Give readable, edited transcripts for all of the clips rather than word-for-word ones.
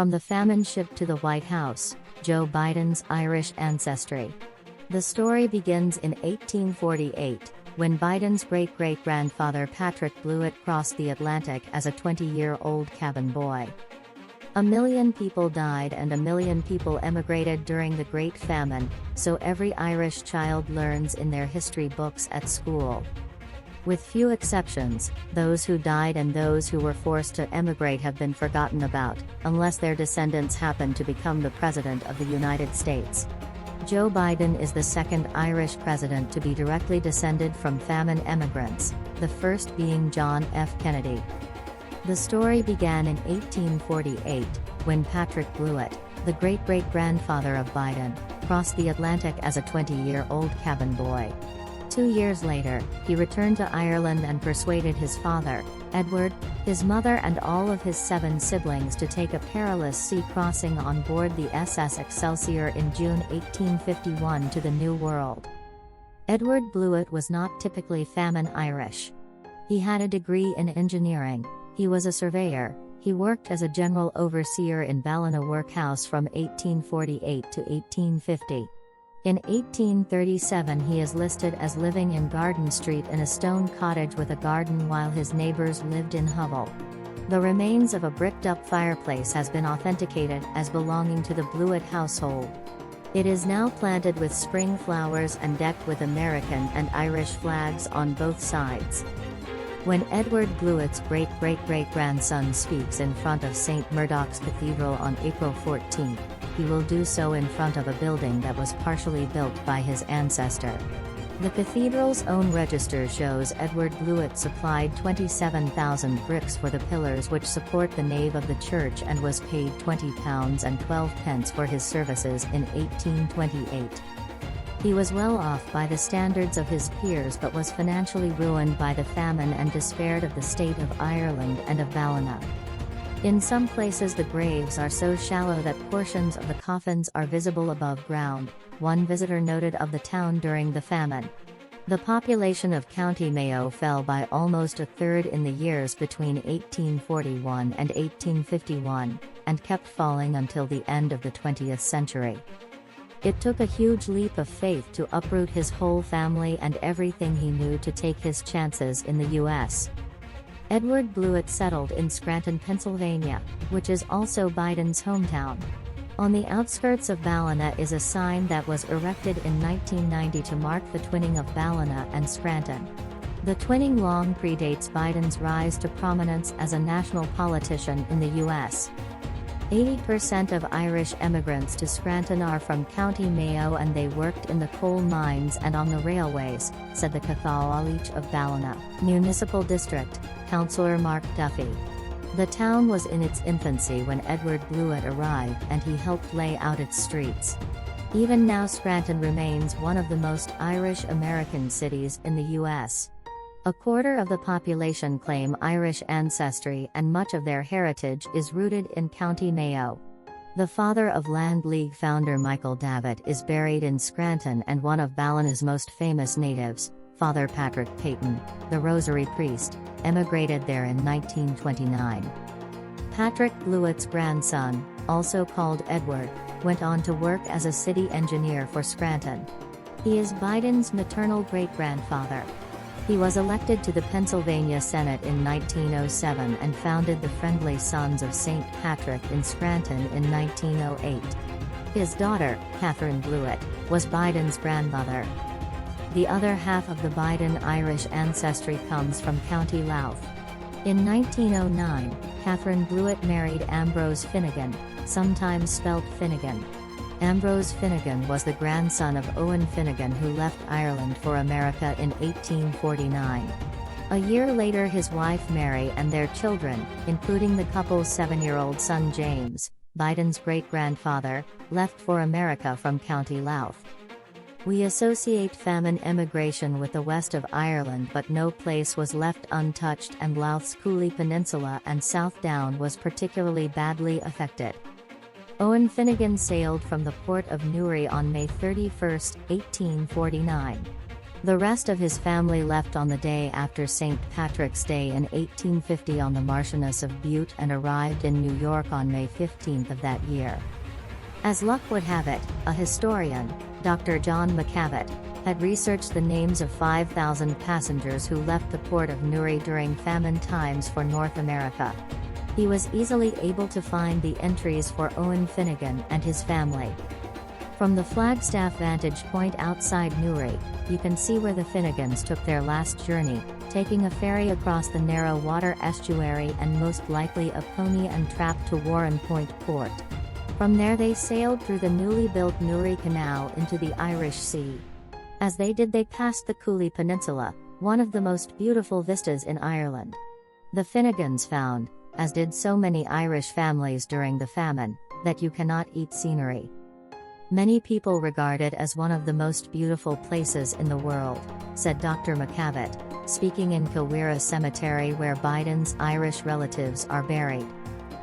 From the famine ship to the White House, Joe Biden's Irish ancestry. The story begins in 1848, when Biden's great-great-grandfather Patrick Blewett crossed the Atlantic as a 20-year-old cabin boy. 1 million people died and 1 million people emigrated during the Great Famine, so every Irish child learns in their history books at school. With few exceptions, those who died and those who were forced to emigrate have been forgotten about, unless their descendants happen to become the President of the United States. Joe Biden is the second Irish president to be directly descended from famine emigrants, the first being John F. Kennedy. The story began in 1848, when Patrick Blewett, the great-great-grandfather of Biden, crossed the Atlantic as a 20-year-old cabin boy. 2 years later, he returned to Ireland and persuaded his father, Edward, his mother and all of his 7 siblings to take a perilous sea crossing on board the SS Excelsior in June 1851 to the New World. Edward Blewett was not typically famine Irish. He had a degree in engineering, he was a surveyor, he worked as a general overseer in Ballina Workhouse from 1848 to 1850. In 1837 he is listed as living in Garden Street in a stone cottage with a garden while his neighbors lived in hovel. The remains of a bricked-up fireplace has been authenticated as belonging to the Blewett household. It is now planted with spring flowers and decked with American and Irish flags on both sides. When Edward Blewett's great-great-great-grandson speaks in front of St. Murdoch's Cathedral on April 14, he will do so in front of a building that was partially built by his ancestor. The cathedral's own register shows Edward Blewett supplied 27,000 bricks for the pillars which support the nave of the church and was paid £20 and 12 pence for his services in 1828. He was well off by the standards of his peers but was financially ruined by the famine and despaired of the state of Ireland and of Ballina. In some places the graves are so shallow that portions of the coffins are visible above ground, one visitor noted of the town during the famine. The population of County Mayo fell by almost a third in the years between 1841 and 1851, and kept falling until the end of the 20th century. It took a huge leap of faith to uproot his whole family and everything he knew to take his chances in the U.S. Edward Blewett settled in Scranton, Pennsylvania, which is also Biden's hometown. On the outskirts of Ballina is a sign that was erected in 1990 to mark the twinning of Ballina and Scranton. The twinning long predates Biden's rise to prominence as a national politician in the U.S. 80% of Irish emigrants to Scranton are from County Mayo and they worked in the coal mines and on the railways, said the Cathawalich of Ballina Municipal District, Councillor Mark Duffy. The town was in its infancy when Edward Blewett arrived and he helped lay out its streets. Even now Scranton remains one of the most Irish American cities in the U.S. A quarter of the population claim Irish ancestry and much of their heritage is rooted in County Mayo. The father of Land League founder Michael Davitt is buried in Scranton and one of Ballina's most famous natives, Father Patrick Peyton, the Rosary priest, emigrated there in 1929. Patrick Blewett's grandson, also called Edward, went on to work as a city engineer for Scranton. He is Biden's maternal great-grandfather. He was elected to the Pennsylvania Senate in 1907 and founded the Friendly Sons of St. Patrick in Scranton in 1908. His daughter, Catherine Blewett, was Biden's grandmother. The other half of the Biden Irish ancestry comes from County Louth. In 1909, Catherine Blewett married Ambrose Finnegan, sometimes spelt Finnegan. Ambrose Finnegan was the grandson of Owen Finnegan who left Ireland for America in 1849. A year later his wife Mary and their children, including the couple's 7-year-old son James, Biden's great-grandfather, left for America from County Louth. We associate famine emigration with the west of Ireland but no place was left untouched and Louth's Cooley Peninsula and South Down was particularly badly affected. Owen Finnegan sailed from the port of Newry on May 31, 1849. The rest of his family left on the day after St. Patrick's Day in 1850 on the Marchioness of Bute and arrived in New York on May 15 of that year. As luck would have it, a historian, Dr. John McCavitt, had researched the names of 5,000 passengers who left the port of Newry during famine times for North America. He was easily able to find the entries for Owen Finnegan and his family. From the Flagstaff vantage point outside Newry, you can see where the Finnegans took their last journey, taking a ferry across the narrow water estuary and most likely a pony and trap to Warren Point Port. From there they sailed through the newly built Newry Canal into the Irish Sea. As they did, they passed the Cooley Peninsula, one of the most beautiful vistas in Ireland. The Finnegans found, as did so many Irish families during the famine, that you cannot eat scenery. Many people regard it as one of the most beautiful places in the world, said Dr. McCavitt, speaking in Kilwira Cemetery where Biden's Irish relatives are buried.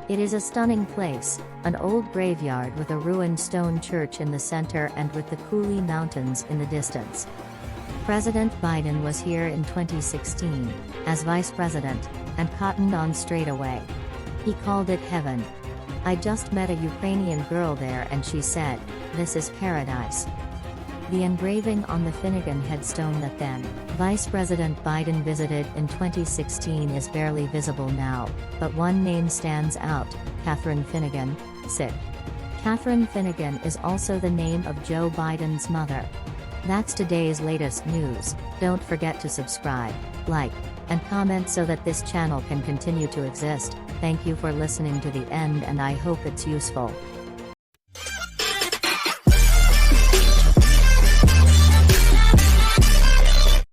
It is a stunning place, an old graveyard with a ruined stone church in the center and with the Cooley Mountains in the distance. President Biden was here in 2016, as vice president, and cottoned on straight away. He called it heaven. I just met a Ukrainian girl there and she said, "This is paradise." The engraving on the Finnegan headstone that then Vice President Biden visited in 2016 is barely visible now, but one name stands out: Catherine Finnegan, sick. Catherine Finnegan is also the name of Joe Biden's mother. That's today's latest news. Don't forget to subscribe, like, and comment so that this channel can continue to exist. Thank you for listening to the end and I hope it's useful.